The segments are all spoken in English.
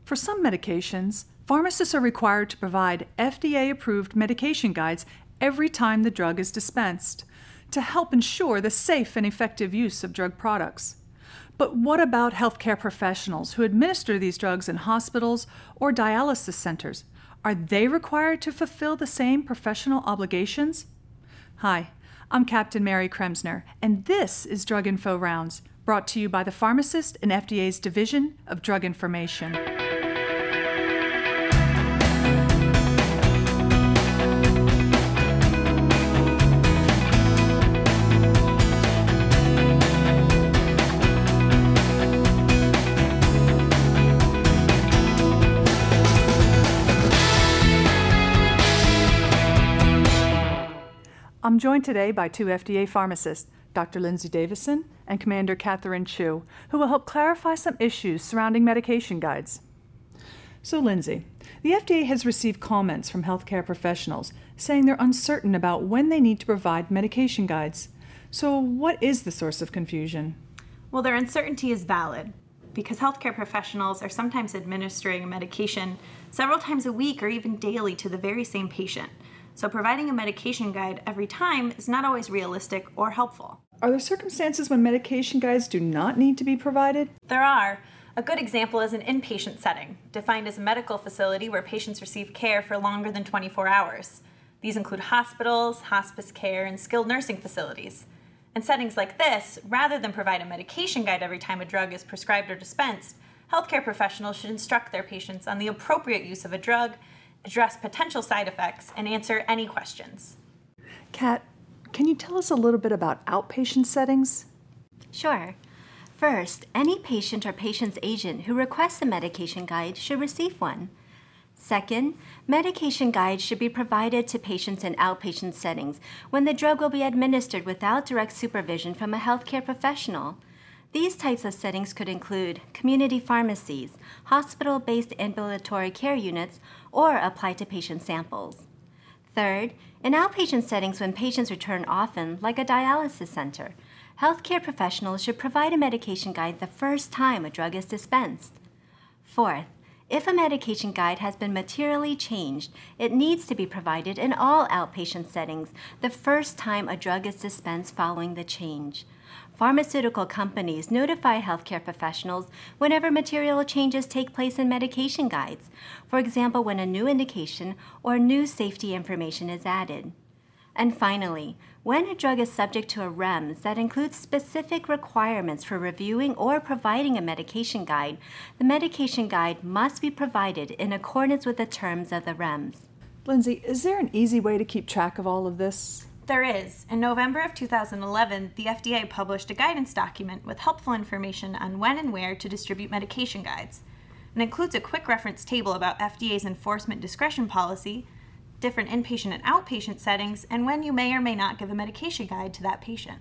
For some medications, pharmacists are required to provide FDA-approved medication guides every time the drug is dispensed to help ensure the safe and effective use of drug products. But what about healthcare professionals who administer these drugs in hospitals or dialysis centers? Are they required to fulfill the same professional obligations? Hi, I'm Captain Mary Kremsner, and this is Drug Info Rounds, brought to you by the pharmacist in FDA's Division of Drug Information. I'm joined today by two FDA pharmacists, Dr. Lindsay Davison and Commander Catherine Chu, who will help clarify some issues surrounding medication guides. So Lindsay, the FDA has received comments from healthcare professionals saying they're uncertain about when they need to provide medication guides. So what is the source of confusion? Well, their uncertainty is valid because healthcare professionals are sometimes administering a medication several times a week or even daily to the very same patient. So providing a medication guide every time is not always realistic or helpful. Are there circumstances when medication guides do not need to be provided? There are. A good example is an inpatient setting, defined as a medical facility where patients receive care for longer than 24 hours. These include hospitals, hospice care, and skilled nursing facilities. In settings like this, rather than provide a medication guide every time a drug is prescribed or dispensed, healthcare professionals should instruct their patients on the appropriate use of a drug, address potential side effects, and answer any questions. Kat, can you tell us a little bit about outpatient settings? Sure. First, any patient or patient's agent who requests a medication guide should receive one. Second, medication guides should be provided to patients in outpatient settings when the drug will be administered without direct supervision from a healthcare professional. These types of settings could include community pharmacies, hospital-based ambulatory care units, or apply to patient samples. Third, in outpatient settings when patients return often, like a dialysis center, healthcare professionals should provide a medication guide the first time a drug is dispensed. Fourth, if a medication guide has been materially changed, it needs to be provided in all outpatient settings the first time a drug is dispensed following the change. Pharmaceutical companies notify healthcare professionals whenever material changes take place in medication guides, for example, when a new indication or new safety information is added. And finally, when a drug is subject to a REMS that includes specific requirements for reviewing or providing a medication guide, the medication guide must be provided in accordance with the terms of the REMS. Lindsay, is there an easy way to keep track of all of this? There is. In November of 2011, the FDA published a guidance document with helpful information on when and where to distribute medication guides. It includes a quick reference table about FDA's enforcement discretion policy, different inpatient and outpatient settings, and when you may or may not give a medication guide to that patient.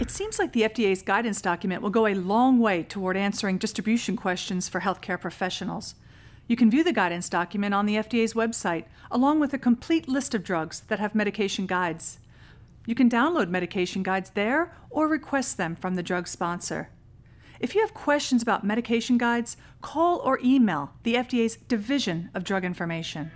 It seems like the FDA's guidance document will go a long way toward answering distribution questions for healthcare professionals. You can view the guidance document on the FDA's website, along with a complete list of drugs that have medication guides. You can download medication guides there or request them from the drug sponsor. If you have questions about medication guides, call or email the FDA's Division of Drug Information.